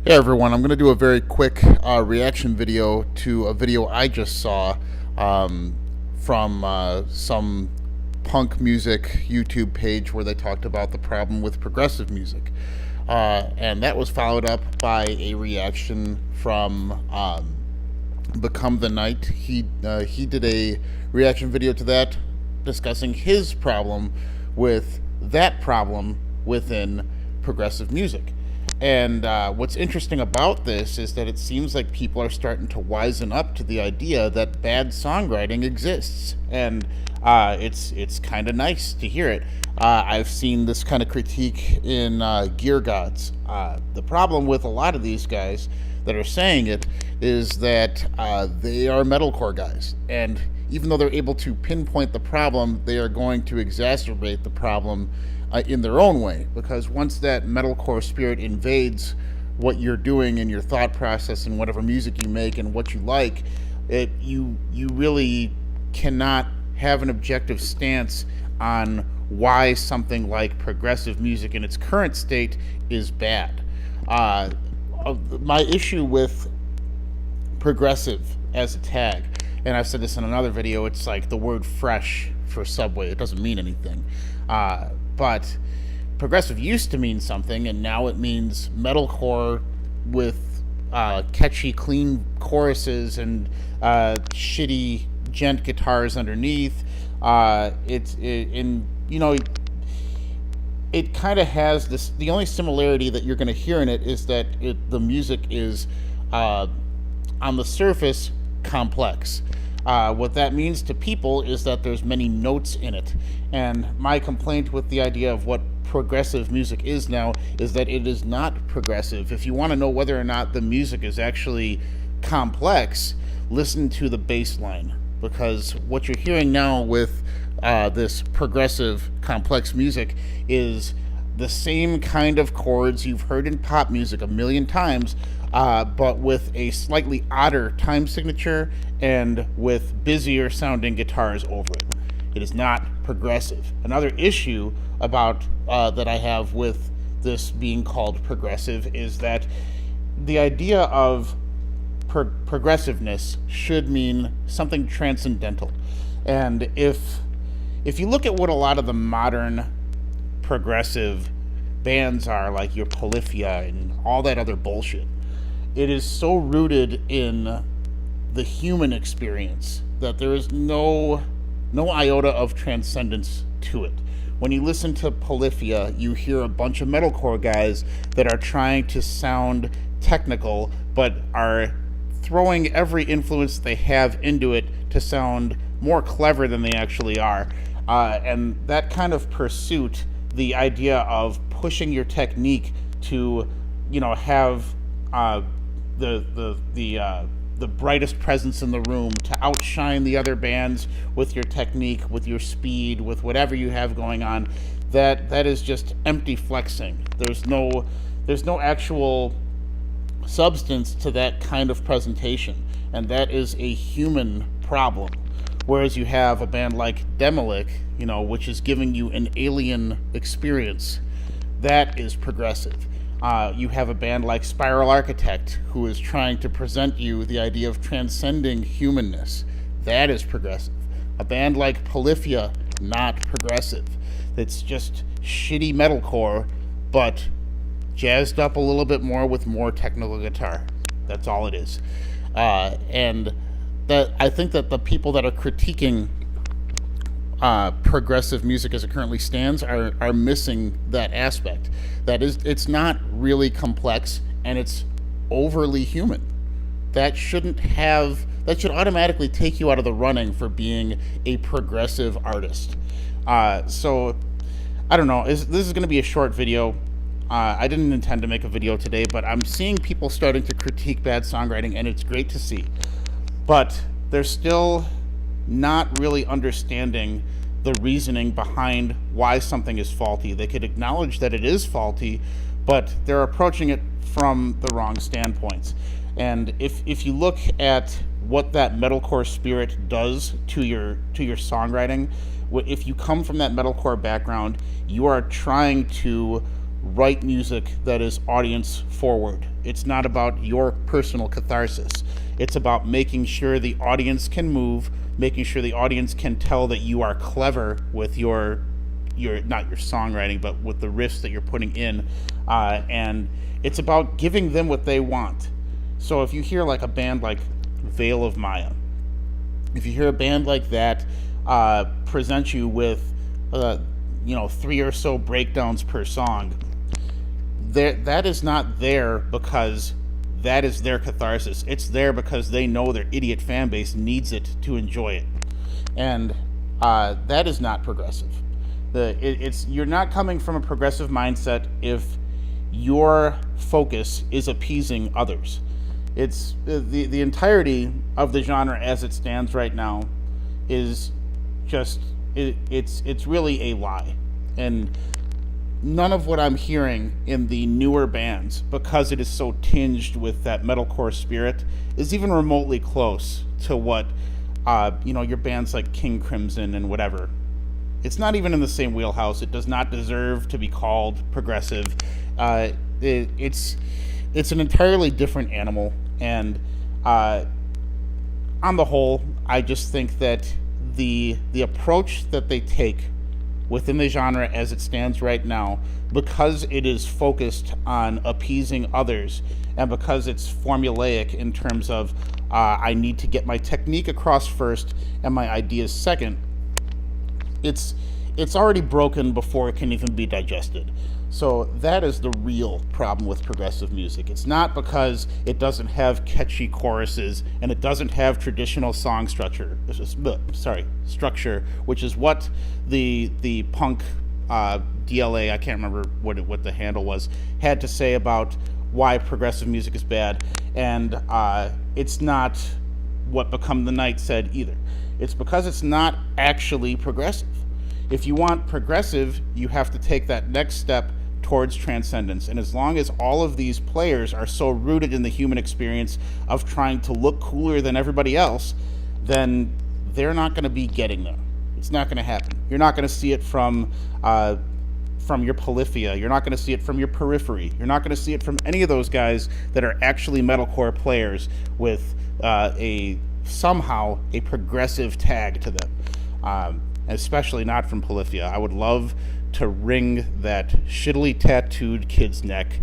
Hey everyone, I'm going to do a very quick reaction video to a video I just saw from some punk music YouTube page where they talked about the problem with progressive music. And that was followed up by a reaction from Become the Night. He did a reaction video to that discussing his problem with that problem within progressive music. And what's interesting about this is that it seems like people are starting to wisen up to the idea that bad songwriting exists, and it's kind of nice to hear it. I've seen this kind of critique in Gear Gods. The problem with a lot of these guys that are saying it is that they are metalcore guys, and even though they're able to pinpoint the problem, they are going to exacerbate the problem in their own way, because once that metalcore spirit invades what you're doing in your thought process and whatever music you make and what you like, you really cannot have an objective stance on why something like progressive music in its current state is bad. My issue with progressive as a tag, and I've said this in another video, it's like the word fresh for Subway. It doesn't mean anything. But progressive used to mean something, and now it means metalcore with catchy, clean choruses and shitty gent guitars underneath. It kind of has this. The only similarity that you're going to hear in it is that the music is on the surface complex. What that means to people is that there's many notes in it. And my complaint with the idea of what progressive music is now is that it is not progressive. If you want to know whether or not the music is actually complex, listen to the bass line. Because what you're hearing now with this progressive complex music is the same kind of chords you've heard in pop music a million times, but with a slightly odder time signature and with busier sounding guitars over it. It is not progressive. Another issue about that I have with this being called progressive is that the idea of progressiveness should mean something transcendental. And if you look at what a lot of the modern progressive bands are, like your Polyphia and all that other bullshit, it is so rooted in the human experience that there is no iota of transcendence to it. When you listen to Polyphia, you hear a bunch of metalcore guys that are trying to sound technical, but are throwing every influence they have into it to sound more clever than they actually are. And that kind of pursuit, the idea of pushing your technique to, have the brightest presence in the room, to outshine the other bands with your technique, with your speed, with whatever you have going on, that is just empty flexing. There's no actual substance to that kind of presentation, and that is a human problem. Whereas you have a band like Demolik, which is giving you an alien experience, that is progressive. You have a band like Spiral Architect, who is trying to present you the idea of transcending humanness. That is progressive. A band like Polyphia, not progressive. It's just shitty metalcore, but jazzed up a little bit more with more technical guitar. That's all it is. And that I think that the people that are critiquing progressive music as it currently stands are missing that aspect. That is, it's not really complex, and it's overly human. That should automatically take you out of the running for being a progressive artist. So I don't know. This is going to be a short video. I didn't intend to make a video today, but I'm seeing people starting to critique bad songwriting, and it's great to see. But they're still not really understanding the reasoning behind why something is faulty. They could acknowledge that it is faulty, but they're approaching it from the wrong standpoints. And if you look at what that metalcore spirit does to your songwriting, if you come from that metalcore background, you are trying to write music that is audience forward. It's not about your personal catharsis. It's about making sure the audience can move, making sure the audience can tell that you are clever with your not your songwriting, but with the riffs that you're putting in, and it's about giving them what they want. So if you hear like a band like Veil of Maya, if you hear a band like that present you with 3 or so breakdowns per song, that is not there because that is their catharsis. It's there because they know their idiot fan base needs it to enjoy it, and that is not progressive. You're not coming from a progressive mindset if your focus is appeasing others. It's the entirety of the genre as it stands right now is just it's really a lie, and none of what I'm hearing in the newer bands, because it is so tinged with that metalcore spirit, is even remotely close to what your bands like King Crimson and whatever. It's not even in the same wheelhouse. It does not deserve to be called progressive. It's an entirely different animal, and on the whole, I just think that the approach that they take within the genre as it stands right now, because it is focused on appeasing others, and because it's formulaic in terms of I need to get my technique across first and my ideas second, it's already broken before it can even be digested. So that is the real problem with progressive music. It's not because it doesn't have catchy choruses and it doesn't have traditional song structure, which is what the punk DLA, I can't remember what the handle was, had to say about why progressive music is bad. And it's not what Become the Night said either. It's because it's not actually progressive. If you want progressive, you have to take that next step towards transcendence. And as long as all of these players are so rooted in the human experience of trying to look cooler than everybody else, then they're not going to be getting there. It's not going to happen. You're not going to see it from your Polyphia. You're not going to see it from your Periphery. You're not going to see it from any of those guys that are actually metalcore players with somehow a progressive tag to them. Especially not from Polyphia. I would love to wring that shittily tattooed kid's neck.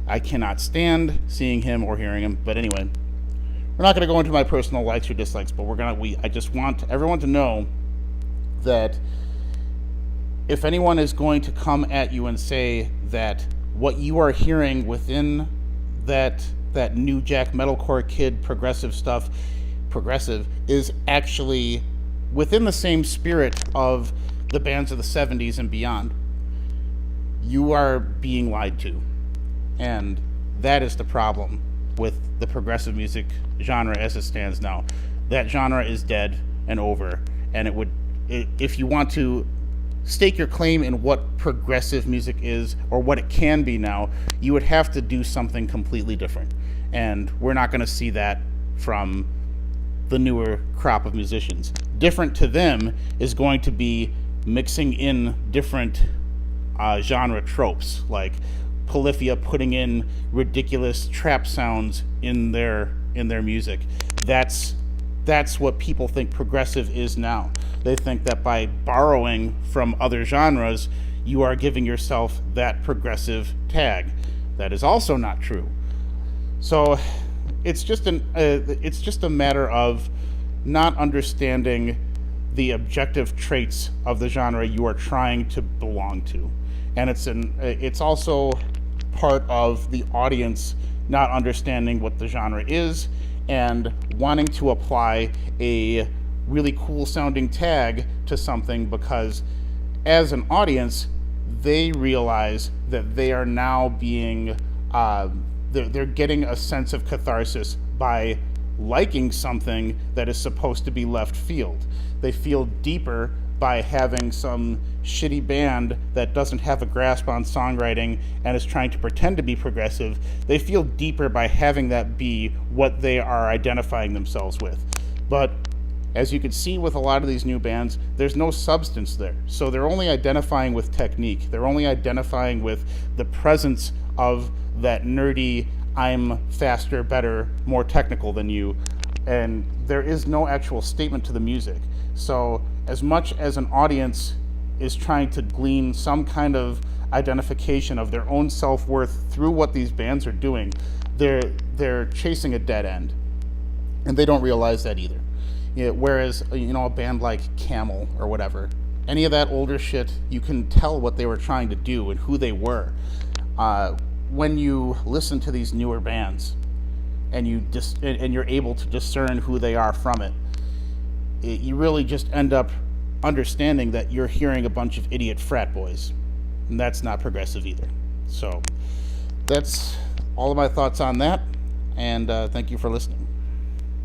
I cannot stand seeing him or hearing him. But anyway, we're not going to go into my personal likes or dislikes, but I just want everyone to know that if anyone is going to come at you and say that what you are hearing within that new jack metalcore kid progressive is actually within the same spirit of the bands of the 70s and beyond, you are being lied to. And that is the problem with the progressive music genre as it stands now. That genre is dead and over, and if you want to stake your claim in what progressive music is or what it can be now, you would have to do something completely different. And we're not going to see that from the newer crop of musicians. Different to them is going to be mixing in different genre tropes, like Polyphia putting in ridiculous trap sounds in their music. That's what people think progressive is now. They think that by borrowing from other genres, you are giving yourself that progressive tag. That is also not true. So it's just a matter of not understanding the objective traits of the genre you are trying to belong to, and it's also part of the audience not understanding what the genre is and wanting to apply a really cool sounding tag to something because as an audience they realize that they are now being they're getting a sense of catharsis by liking something that is supposed to be left field. They feel deeper by having some shitty band that doesn't have a grasp on songwriting and is trying to pretend to be progressive. They feel deeper by having that be what they are identifying themselves with. But As you can see with a lot of these new bands, there's no substance there. So they're only identifying with technique. They're only identifying with the presence of that nerdy, I'm faster, better, more technical than you. And there is no actual statement to the music. So as much as an audience is trying to glean some kind of identification of their own self-worth through what these bands are doing, they're chasing a dead end. And they don't realize that either. Whereas, a band like Camel or whatever, any of that older shit, you can tell what they were trying to do and who they were. When you listen to these newer bands and you're able to discern who they are from it, you really just end up understanding that you're hearing a bunch of idiot frat boys. And that's not progressive either. So that's all of my thoughts on that. And thank you for listening.